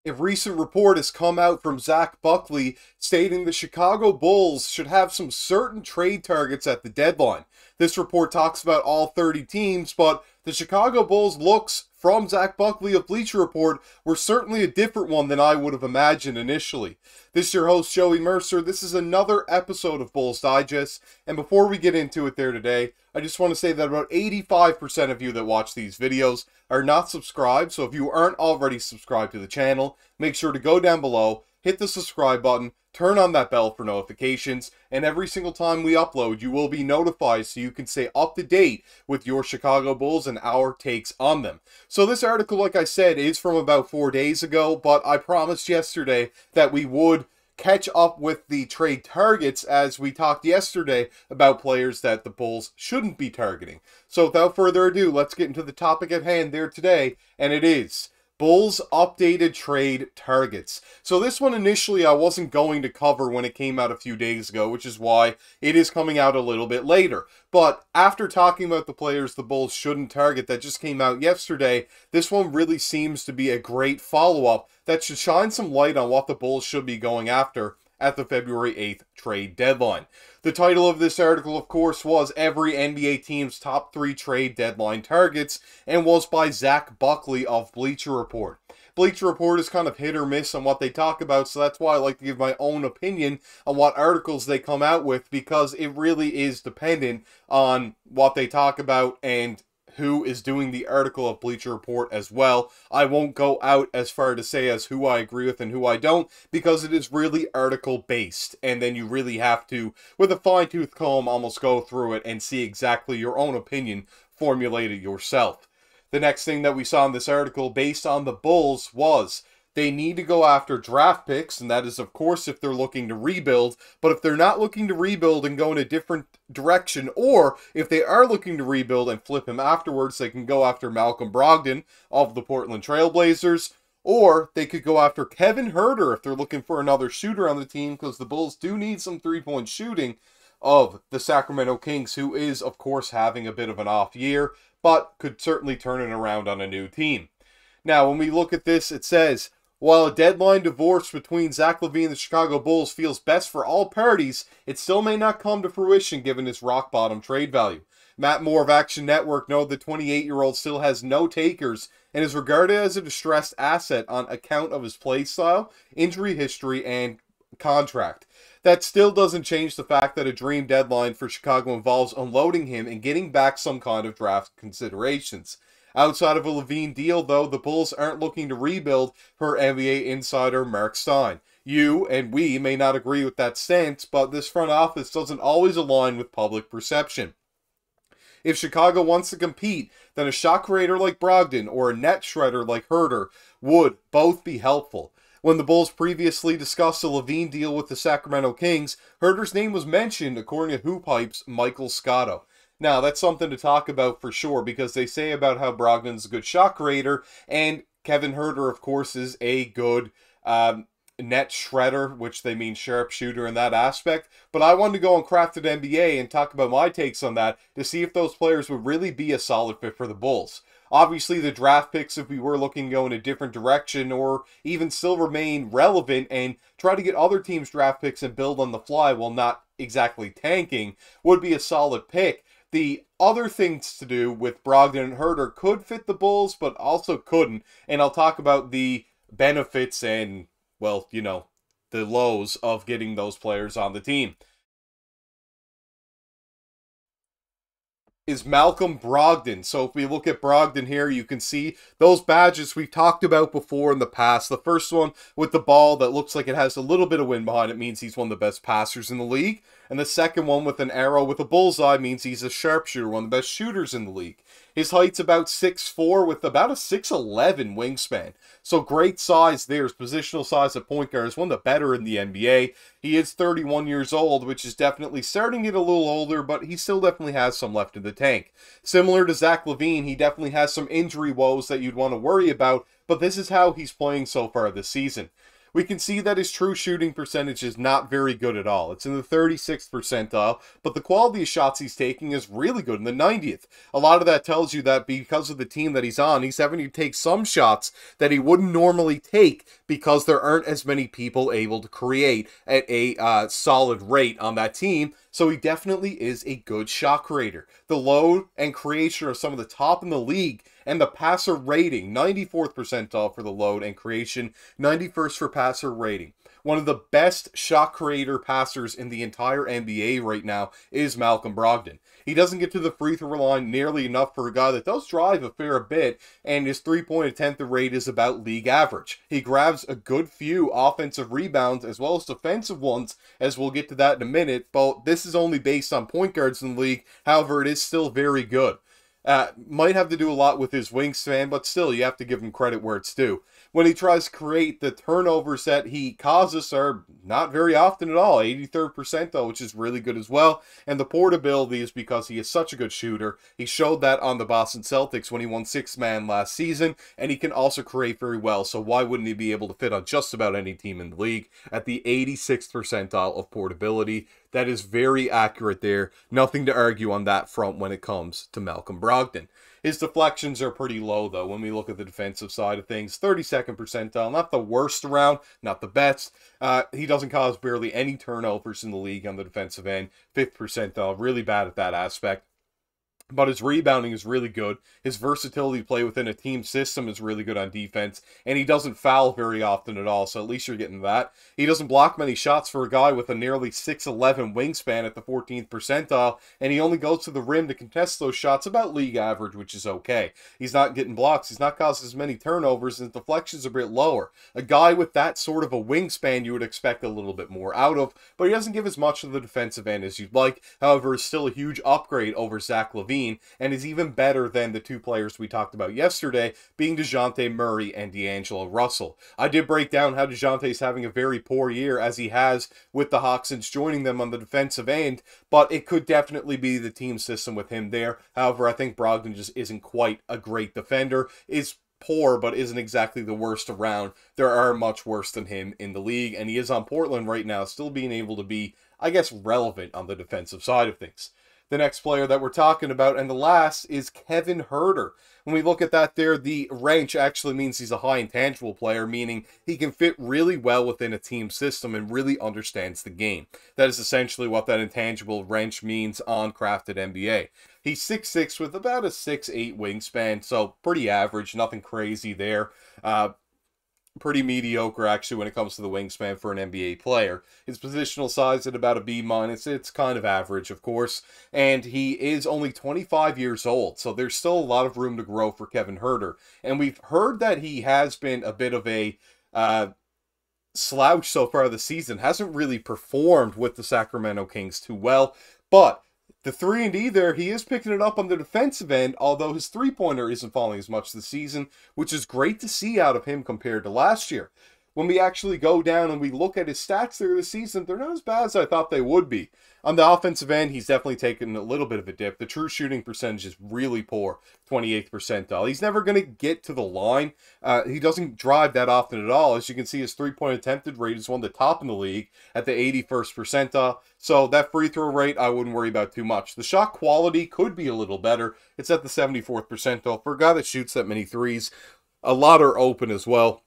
A recent report has come out from Zach Buckley stating the Chicago Bulls should have some certain trade targets at the deadline. This report talks about all 30 teams, but the Chicago Bulls looks from Zach Buckley of Bleacher Report were certainly a different one than I would have imagined initially. This is your host, Joey Mercer. This is another episode of Bulls Digest, and before we get into it there today, I just want to say that about 85% of you that watch these videos are not subscribed, so if you aren't already subscribed to the channel, make sure to go down below, hit the subscribe button, turn on that bell for notifications, and every single time we upload, you will be notified so you can stay up to date with your Chicago Bulls and our takes on them. So this article, like I said, is from about 4 days ago, but I promised yesterday that we would catch up with the trade targets as we talked yesterday about players that the Bulls shouldn't be targeting. So without further ado, let's get into the topic at hand there today, and it is Bulls updated trade targets. So this one initially I wasn't going to cover when it came out a few days ago, which is why it is coming out a little bit later. But after talking about the players the Bulls shouldn't target that just came out yesterday, this one really seems to be a great follow-up that should shine some light on what the Bulls should be going after at the February 8th trade deadline. The title of this article, of course, was Every NBA Team's Top 3 Trade Deadline Targets, and was by Zach Buckley of Bleacher Report. Bleacher Report is kind of hit or miss on what they talk about, so that's why I like to give my own opinion on what articles they come out with, because it really is dependent on what they talk about and who is doing the article of Bleacher Report as well. I won't go out as far to say as who I agree with and who I don't, because it is really article based, and then you really have to, with a fine-tooth comb, almost go through it and see exactly your own opinion formulated yourself. The next thing that we saw in this article based on the Bulls was they need to go after draft picks, and that is, of course, if they're looking to rebuild. But if they're not looking to rebuild and go in a different direction, or if they are looking to rebuild and flip him afterwards, they can go after Malcolm Brogdon of the Portland Trail Blazers, or they could go after Kevin Huerter if they're looking for another shooter on the team, because the Bulls do need some three-point shooting of the Sacramento Kings, who is, of course, having a bit of an off year, but could certainly turn it around on a new team. Now, when we look at this, it says, while a deadline divorce between Zach Lavine and the Chicago Bulls feels best for all parties, it still may not come to fruition given his rock-bottom trade value. Matt Moore of Action Network noted the 28-year-old still has no takers and is regarded as a distressed asset on account of his play style, injury history, and contract. That still doesn't change the fact that a dream deadline for Chicago involves unloading him and getting back some kind of draft considerations. Outside of a Lavine deal, though, the Bulls aren't looking to rebuild, per NBA insider Mark Stein. You and we may not agree with that stance, but this front office doesn't always align with public perception. If Chicago wants to compete, then a shot creator like Brogdon or a net shredder like Huerter would both be helpful. When the Bulls previously discussed a Lavine deal with the Sacramento Kings, Huerter's name was mentioned, according to Hoop Hype's Michael Scotto. Now, that's something to talk about for sure, because they say about how Brogdon's a good shot creator, and Kevin Huerter, of course, is a good net shredder, which they mean sharpshooter in that aspect. But I wanted to go on Crafted NBA and talk about my takes on that to see if those players would really be a solid fit for the Bulls. Obviously, the draft picks, if we were looking to go in a different direction or even still remain relevant and try to get other teams' draft picks and build on the fly while not exactly tanking, would be a solid pick. The other things to do with Brogdon and Huerter could fit the Bulls, but also couldn't. And I'll talk about the benefits and, well, you know, the lows of getting those players on the team. Is Malcolm Brogdon. So if we look at Brogdon here, you can see those badges we've talked about before in the past. The first one with the ball that looks like it has a little bit of wind behind it means he's one of the best passers in the league. And the second one with an arrow with a bullseye means he's a sharpshooter, one of the best shooters in the league. His height's about 6'4" with about a 6'11" wingspan. So great size there. His positional size at point guard is one of the better in the NBA. He is 31 years old, which is definitely starting to get a little older, but he still definitely has some left in the tank. Similar to Zach Lavine, he definitely has some injury woes that you'd want to worry about, but this is how he's playing so far this season. we can see that his true shooting percentage is not very good at all. It's in the 36th percentile, but the quality of shots he's taking is really good in the 90th. A lot of that tells you that because of the team that he's on, he's having to take some shots that he wouldn't normally take because there aren't as many people able to create at a solid rate on that team. So he definitely is a good shot creator. The load and creation are some of the top in the league, and the passer rating, 94th percentile for the load and creation, 91st for passer rating. One of the best shot creator passers in the entire NBA right now is Malcolm Brogdon. He doesn't get to the free throw line nearly enough for a guy that does drive a fair bit, and his three-point attempt rate is about league average. He grabs a good few offensive rebounds as well as defensive ones, as we'll get to that in a minute, but this is only based on point guards in the league. However, it is still very good. Might have to do a lot with his wingspan, but still, you have to give him credit where it's due. When he tries to create, the turnovers that he causes are not very often at all, 83rd percentile, which is really good as well. And the portability is because he is such a good shooter. He showed that on the Boston Celtics when he won six-man last season, and he can also create very well, so why wouldn't he be able to fit on just about any team in the league? At the 86th percentile of portability, that is very accurate there. Nothing to argue on that front when it comes to Malcolm Brogdon. His deflections are pretty low, though, when we look at the defensive side of things. 32nd percentile, not the worst around, not the best. He doesn't cause barely any turnovers in the league on the defensive end. 5th percentile, really bad at that aspect. But his rebounding is really good. His versatility to play within a team system is really good on defense. And he doesn't foul very often at all, so at least you're getting that. He doesn't block many shots for a guy with a nearly 6'11 wingspan at the 14th percentile. And he only goes to the rim to contest those shots about league average, which is okay. He's not getting blocks. He's not causing as many turnovers, and his deflections are a bit lower. A guy with that sort of a wingspan you would expect a little bit more out of, but he doesn't give as much of the defensive end as you'd like. However, it's still a huge upgrade over Zach Lavine, and is even better than the two players we talked about yesterday, being DeJounte Murray and D'Angelo Russell. I did break down how DeJounte's having a very poor year, as he has with the Hawks since joining them on the defensive end, but it could definitely be the team system with him there. However, I think Brogdon just isn't quite a great defender. Is poor, but isn't exactly the worst around. There are much worse than him in the league, and he is on Portland right now, still being able to be, I guess, relevant on the defensive side of things. The next player that we're talking about, and the last, is Kevin Huerter. When we look at that there, the wrench actually means he's a high intangible player, meaning he can fit really well within a team system and really understands the game. That is essentially what that intangible wrench means on Crafted NBA. He's 6'6" with about a 6'8" wingspan, so pretty average, nothing crazy there. Pretty mediocre, actually, when it comes to the wingspan for an NBA player. His positional size at about a B-, it's kind of average, of course, and he is only 25 years old, so there's still a lot of room to grow for Kevin Huerter. And we've heard that he has been a bit of a slouch so far this season, hasn't really performed with the Sacramento Kings too well, but the 3-and-D there, he is picking it up on the defensive end, although his three-pointer isn't falling as much this season, which is great to see out of him compared to last year. When we actually go down and we look at his stats there this season, they're not as bad as I thought they would be. On the offensive end, he's definitely taken a little bit of a dip. The true shooting percentage is really poor, 28th percentile. He's never going to get to the line. He doesn't drive that often at all. As you can see, his three-point attempted rate is one of the top in the league at the 81st percentile. So that free throw rate, I wouldn't worry about too much. The shot quality could be a little better. It's at the 74th percentile. For a guy that shoots that many threes, a lot are open as well.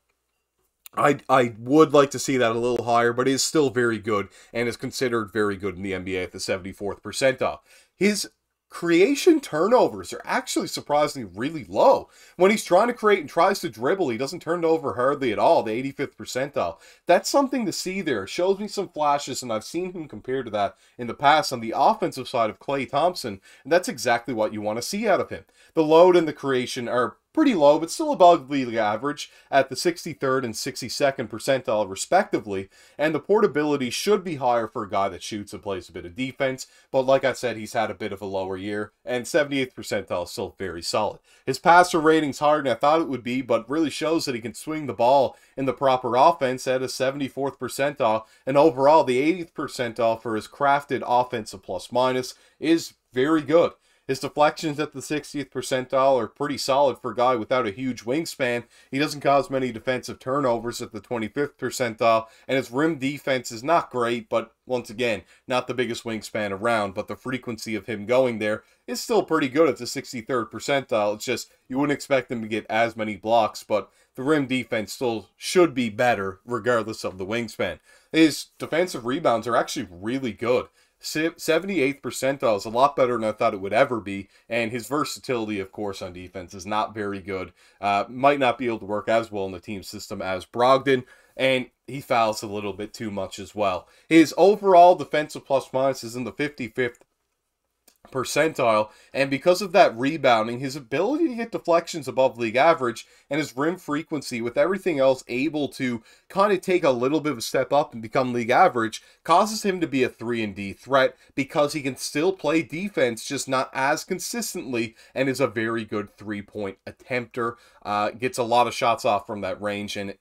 I would like to see that a little higher, but it is still very good and is considered very good in the NBA at the 74th percentile. His creation turnovers are actually surprisingly really low. When he's trying to create and tries to dribble, he doesn't turn it over hardly at all, the 85th percentile. That's something to see there. It shows me some flashes, and I've seen him compared to that in the past on the offensive side of Klay Thompson, and that's exactly what you want to see out of him. The load and the creation are pretty low, but still above league average at the 63rd and 62nd percentile respectively, and the portability should be higher for a guy that shoots and plays a bit of defense, but like I said, he's had a bit of a lower year, and 78th percentile is still very solid. His passer rating's higher than I thought it would be, but really shows that he can swing the ball in the proper offense at a 74th percentile, and overall the 80th percentile for his crafted offensive plus minus is very good. His deflections at the 60th percentile are pretty solid for a guy without a huge wingspan. He doesn't cause many defensive turnovers at the 25th percentile, and his rim defense is not great, but once again, not the biggest wingspan around, but the frequency of him going there is still pretty good at the 63rd percentile. It's just, you wouldn't expect him to get as many blocks, but the rim defense still should be better regardless of the wingspan. His defensive rebounds are actually really good. 78th percentile is a lot better than I thought it would ever be, and his versatility, of course, on defense is not very good. Might not be able to work as well in the team system as Brogdon, and he fouls a little bit too much as well. His overall defensive plus-minus is in the 55th percentile, and because of that rebounding, his ability to get deflections above league average and his rim frequency, with everything else able to kind of take a little bit of a step up and become league average, causes him to be a 3-and-D threat because he can still play defense, just not as consistently, and is a very good three-point attempter. Gets a lot of shots off from that range, and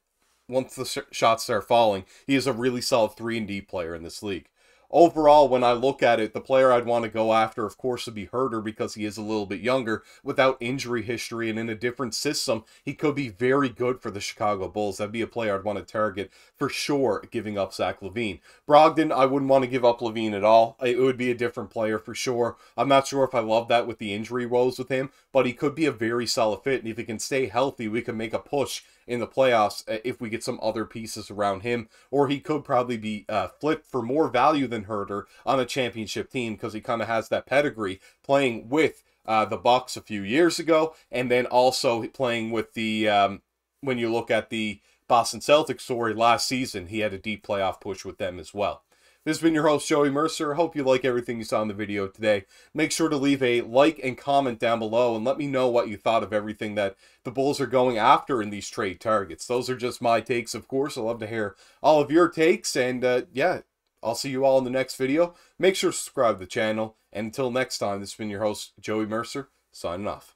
once the shots start falling, he is a really solid 3-and-D player in this league. Overall, when I look at it, the player I'd want to go after, of course, would be Herder because he is a little bit younger, without injury history, and in a different system, he could be very good for the Chicago Bulls. That'd be a player I'd want to target for sure, giving up Zach Lavine. Brogdon, I wouldn't want to give up Lavine at all. It would be a different player for sure. I'm not sure if I love that with the injury woes with him, but he could be a very solid fit, and if he can stay healthy, we can make a push in the playoffs if we get some other pieces around him, or he could probably be flipped for more value than Herder on a championship team because he kind of has that pedigree playing with the Bucks a few years ago, and then also playing with the when you look at the Boston Celtics story last season, he had a deep playoff push with them as well. This has been your host, Joey Mercer. Hope you like everything you saw in the video today. Make sure to leave a like and comment down below and let me know what you thought of everything that the Bulls are going after in these trade targets. Those are just my takes, of course. I'd love to hear all of your takes, and yeah, I'll see you all in the next video. Make sure to subscribe to the channel, and until next time, this has been your host, Joey Mercer, signing off.